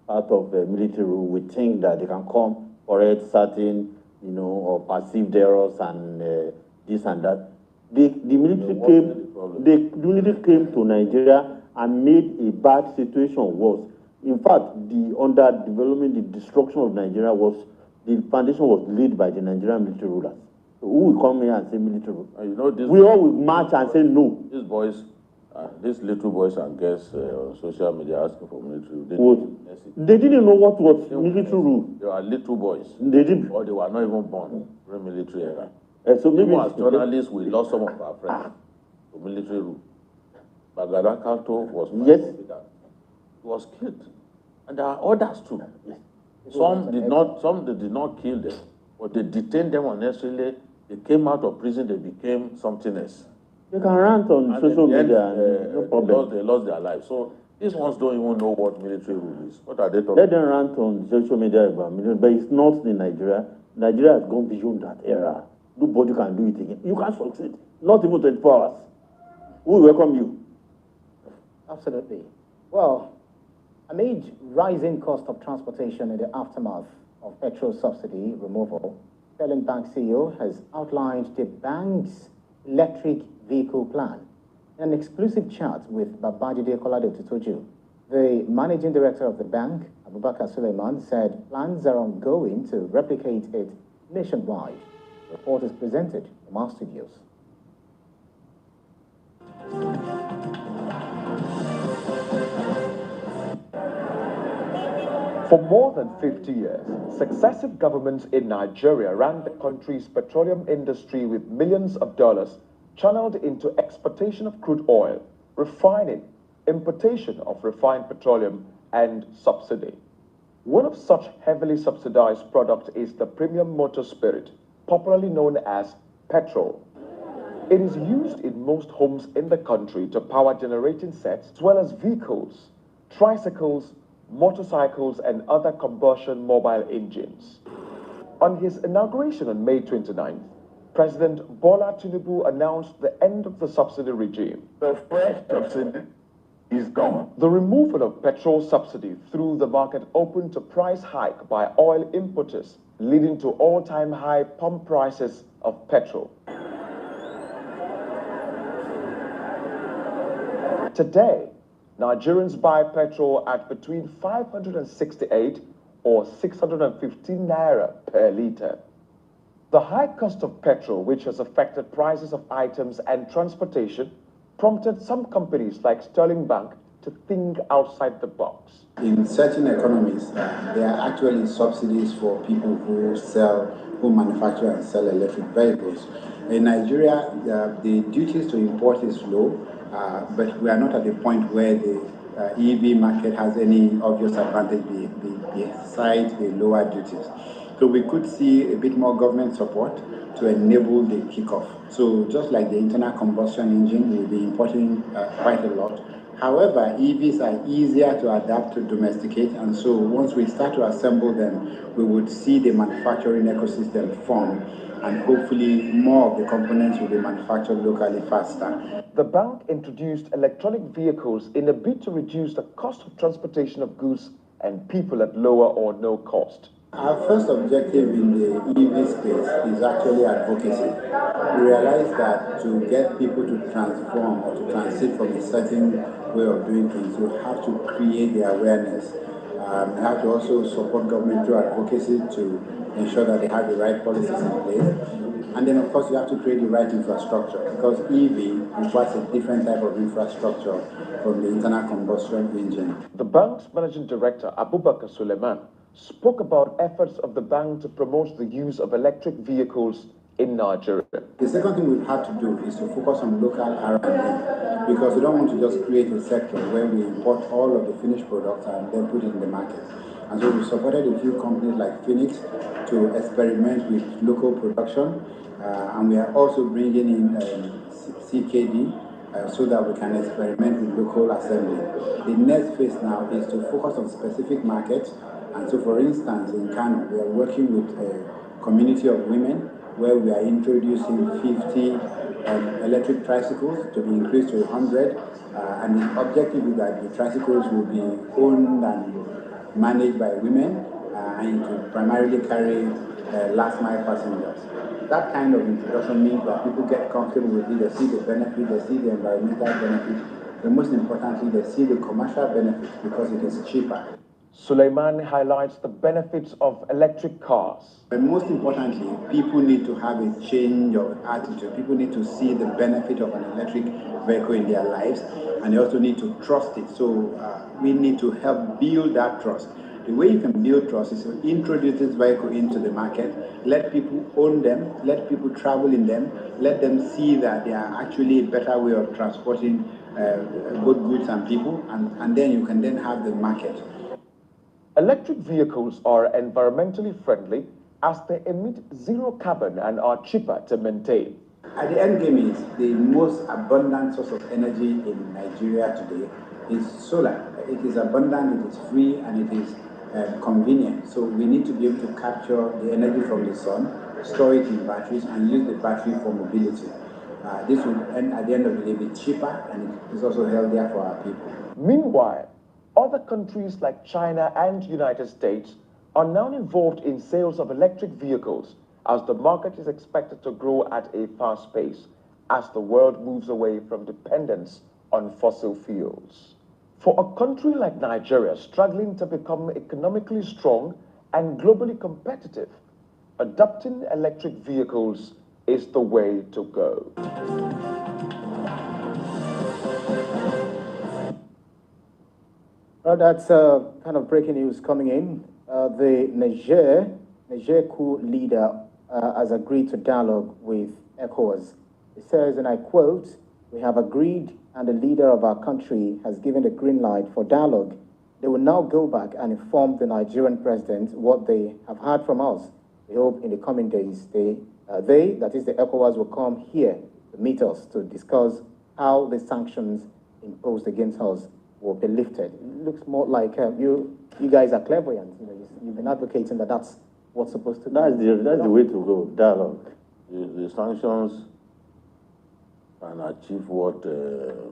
part of military rule, we think that they can come, correct certain, or perceived errors and this and that. The military came to Nigeria and made a bad situation worse. In fact, the underdevelopment, the destruction of Nigeria the foundation was laid by the Nigerian military rulers. So who will come here and say military rule? We all will march and say no. These boys, these little boys and girls on social media asking for military rule. They didn't know what was military rule. They were little boys. They didn't. Or they were not even born during military era. So maybe as journalists, we lost some of our friends to military rule. Bagada Kanto was he was killed. And there are others too. Some they did not kill them, but they detained them unnecessarily. They came out of prison, they became something else. You can rant on social media, no problem. They lost their lives. So these ones don't even know what military rule is. What are they talking about? Let them rant on social media about military, but it's not in Nigeria. Nigeria has gone beyond that era. Nobody can do it again. You can't succeed. Not even 24 hours. We welcome you. Absolutely. Well, amid rising cost of transportation in the aftermath of petrol subsidy removal, Sterling Bank CEO has outlined the bank's electric vehicle plan in an exclusive chat with Babajide Kolade Tutoju. The managing director of the bank, Abubakar Suleiman, said plans are ongoing to replicate it nationwide. The report is presented from our studios. For more than 50 years, successive governments in Nigeria ran the country's petroleum industry with millions of dollars channeled into exportation of crude oil, refining, importation of refined petroleum, and subsidy. One of such heavily subsidized products is the premium motor spirit, popularly known as petrol. It is used in most homes in the country to power generating sets, as well as vehicles, tricycles, motorcycles, and other combustion mobile engines. On his inauguration on May 29th, President Bola Tinubu announced the end of the subsidy regime. The first subsidy is gone. The removal of petrol subsidy through the market opened to price hike by oil importers, leading to all-time high pump prices of petrol. Today, Nigerians buy petrol at between 568 or 615 naira per litre. The high cost of petrol, which has affected prices of items and transportation, prompted some companies like Sterling Bank to think outside the box. In certain economies, there are actually subsidies for people who manufacture and sell electric vehicles. In Nigeria, the duties to import is low, but we are not at the point where the EV market has any obvious advantage besides the lower duties. So we could see a bit more government support to enable the kickoff. So just like the internal combustion engine, we'll be importing quite a lot. However, EVs are easier to adapt to domesticate, and so once we start to assemble them, we would see the manufacturing ecosystem form, and hopefully more of the components will be manufactured locally faster. The bank introduced electronic vehicles in a bid to reduce the cost of transportation of goods and people at lower or no cost. Our first objective in the EV space is actually advocacy. We realize that to get people to transform or to transit from a certain way of doing things, you have to create the awareness. You have to also support government through advocacy to ensure that they have the right policies in place. And then, of course, you have to create the right infrastructure, because EV requires a different type of infrastructure from the internal combustion engine. The bank's managing director, Abubakar Suleiman, spoke about efforts of the bank to promote the use of electric vehicles in Nigeria. The second thing we've had to do is to focus on local R&D, because we don't want to just create a sector where we import all of the finished products and then put it in the market. And so we've supported a few companies like Phoenix to experiment with local production, and we are also bringing in CKD so that we can experiment with local assembly. The next phase now is to focus on specific markets. And so, for instance, in Kano, we are working with a community of women where we are introducing 50 electric tricycles to be increased to 100. And the objective is that the tricycles will be owned and managed by women, and it will primarily carry last mile passengers. That kind of introduction means that people get comfortable with it, they see the benefit, they see the environmental benefit, but most importantly, they see the commercial benefit because it is cheaper. Suleiman highlights the benefits of electric cars. But most importantly, people need to have a change of attitude. People need to see the benefit of an electric vehicle in their lives, and they also need to trust it. So we need to help build that trust. The way you can build trust is to introduce this vehicle into the market, let people own them, let people travel in them, let them see that they are actually a better way of transporting both goods and people, and then you can then have the market. Electric vehicles are environmentally friendly as they emit zero carbon and are cheaper to maintain. At the end game is the most abundant source of energy in Nigeria today is solar. It is abundant, it is free, and it is convenient. So we need to be able to capture the energy from the sun, store it in batteries, and use the battery for mobility. This will, at the end of the day, be cheaper, and it is also healthier for our people. Meanwhile, other countries like China and United States are now involved in sales of electric vehicles as the market is expected to grow at a fast pace as the world moves away from dependence on fossil fuels. For a country like Nigeria struggling to become economically strong and globally competitive, adopting electric vehicles is the way to go. That's kind of breaking news coming in. The Niger coup leader has agreed to dialogue with ECOWAS. It says, and I quote, "We have agreed and the leader of our country has given the green light for dialogue. They will now go back and inform the Nigerian president what they have heard from us. We hope in the coming days that is the ECOWAS, will come here to meet us to discuss how the sanctions imposed against us will be lifted." It looks more like you guys are clairvoyant. You know, you've been advocating that that's what's supposed to be. That's the way to go, dialogue. The sanctions can achieve what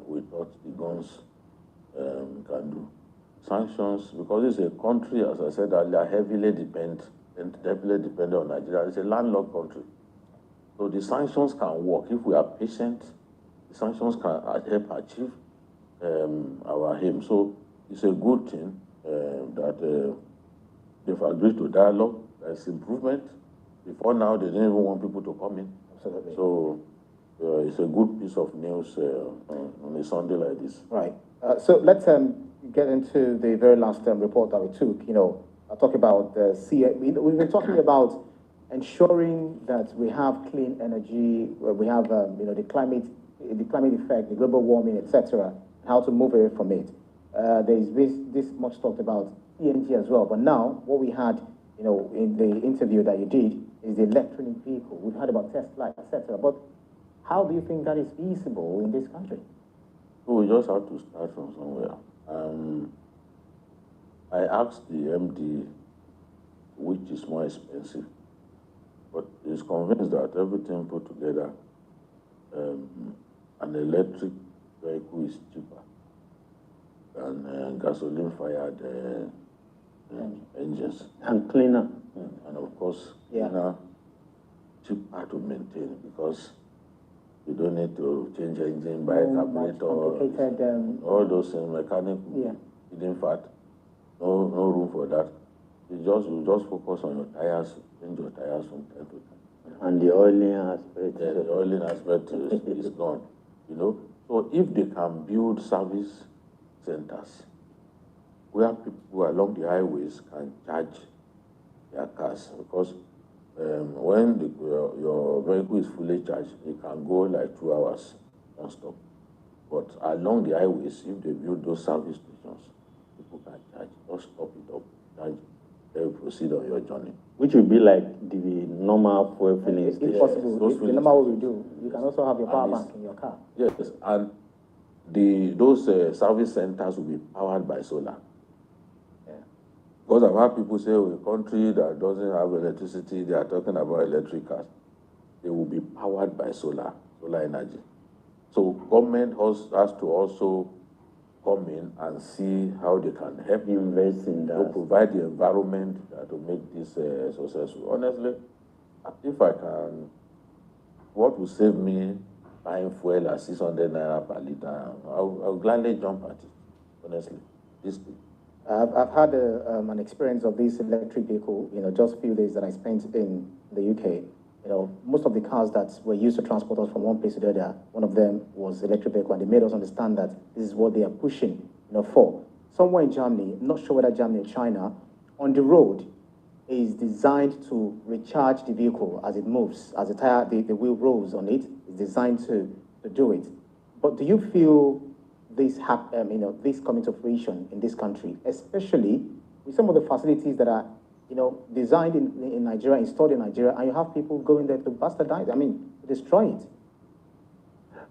we thought the guns can do. Sanctions, because it's a country, as I said earlier, heavily dependent on Nigeria. It's a landlocked country. So the sanctions can work. If we are patient, the sanctions can help achieve our aim. So it's a good thing that they've agreed to dialogue. There's improvement. Before now, they didn't even want people to come in. Absolutely. So it's a good piece of news on a Sunday like this. Right. So let's get into the very last report that we took. You know, I'll talk about the we've been talking about ensuring that we have clean energy, we have the climate effect, the global warming, etc. How to move away from it. There's this much talked about CNG as well, but now what we had, in the interview that you did is the electric vehicle. We've heard about Tesla, etc. But how do you think that is feasible in this country? So we just have to start from somewhere. I asked the MD which is more expensive, but he's convinced that everything put together, an electric vehicle is cheaper than gasoline-fired engines. And cleaner. And of course, cleaner, cheaper to maintain because you don't need to change engine, buy a carburetor, all those things, mechanic, hidden fat, no room for that. You just focus on your tires, change your tires from time to time. And the oiling aspect. Yeah, the oiling aspect is gone, So if they can build service centers where people along the highways can charge their cars, because when your vehicle is fully charged, it can go like 2 hours non-stop. But along the highways, if they build those service stations, people can charge. Just stop it up, charge, then proceed on your journey. Which would be like the normal fuel filling If station. possible, those the normal way we do, you can also have your power And bank in your car. Yes, and those service centers will be powered by solar. Yeah. Because I've heard people say, oh, a country that doesn't have electricity, they are talking about electric cars. They will be powered by solar energy. So government has to also come in and see how they can help Invest in that. to provide the environment to make this successful. Honestly, if I can, what will save me buying fuel at 600 naira per liter, I'll gladly jump at it, honestly. I've had an experience of this electric vehicle, just a few days that I spent in the UK. Most of the cars that were used to transport us from one place to the other, one of them was electric vehicle, and they made us understand that this is what they are pushing, for. Somewhere in Germany, I'm not sure whether Germany or China, on the road is designed to recharge the vehicle as it moves, as the wheel rolls on it. It's designed to do it. But do you feel this this coming to fruition in this country, especially with some of the facilities that are designed in Nigeria, installed in Nigeria, and you have people going there to bastardize, to destroy it?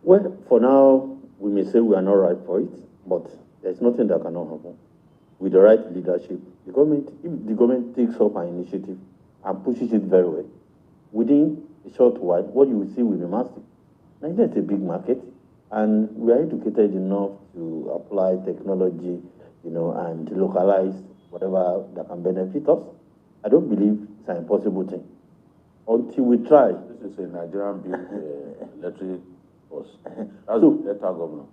Well, for now, we may say we are not right for it, but there's nothing that cannot happen. With the right leadership, if the government takes up an initiative and pushes it very well, within a short while, what you will see will be massive. Nigeria is a big market, and we are educated enough to apply technology, and localize whatever that can benefit us. I don't believe it's an impossible thing. Until we try. This is a Nigerian built electric bus. That's the Delta governor.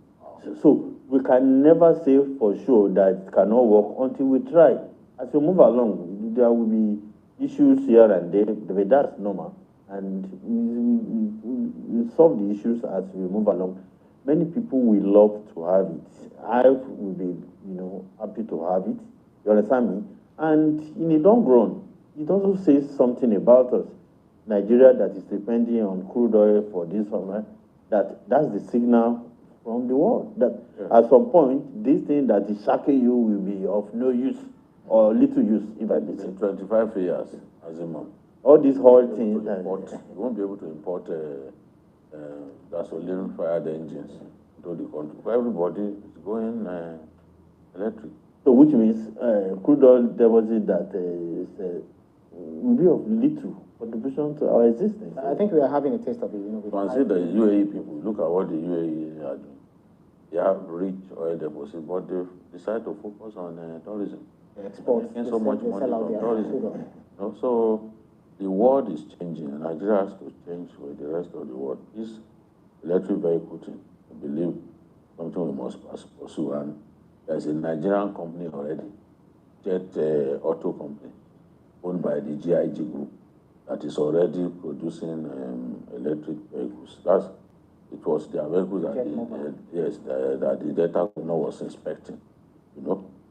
So we can never say for sure that it cannot work until we try. As we move along, there will be issues here and there, but that's normal. And we solve the issues as we move along. Many people will love to have it. I will be, happy to have it. You understand me? And in the long run, it also says something about us. Nigeria that is depending on crude oil for this one, that's the signal from the world that at some point, this thing that is shacking you will be of no use or little use, if I may say. In 25 years, as a man. All these whole things. You won't be able to import gasoline-fired engines into the country. Everybody is going electric. So which means crude oil deposit that will be of little contribution to our existence. I think we are having a taste of it. Consider the UAE people. Look at what the UAE are doing. They have rich oil deposits, but they decide to focus on tourism. Exports. Making so much money from tourism. So the world is changing, and Nigeria has to change with the rest of the world. This electric vehicle thing, I believe, something we must pursue. And there's a Nigerian company already, Jet Auto Company, owned by the GIG Group, that is already producing electric vehicles. It was their vehicles that that the Delta governor was inspecting.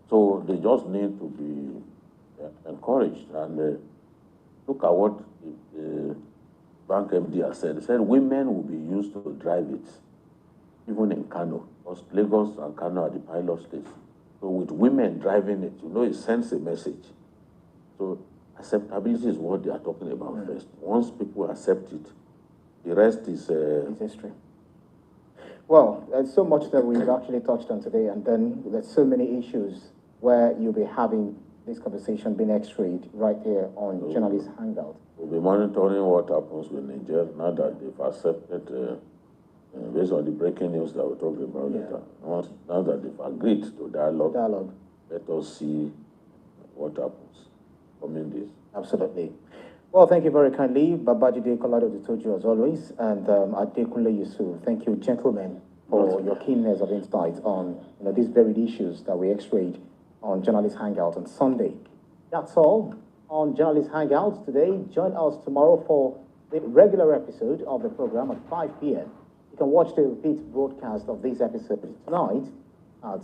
So they just need to be encouraged. And look at what the bank MD has said. He said women will be used to drive it, even in Kano, because Lagos and Kano are the pilot states. So with women driving it, it sends a message. So acceptability is what they are talking about first. Once people accept it, the rest is history. Well, there's so much that we've actually touched on today, and then there's so many issues where you'll be having this conversation being x-rayed right here on Journalist Hangout. We'll be monitoring what happens with Niger now that they've accepted, based on the breaking news that we're talking about later. Now that they've agreed to dialogue, let us see what happens coming days. Absolutely. Well, thank you very kindly, Babajide Kolado Ditoju, as always, and Adekunle Yusuf. Thank you, gentlemen, for your keenness of insight on these varied issues that we x-rayed on Journalist Hangout on Sunday. That's all on Journalist Hangout today. Join us tomorrow for the regular episode of the program at 5 p.m. You can watch the repeat broadcast of this episode tonight at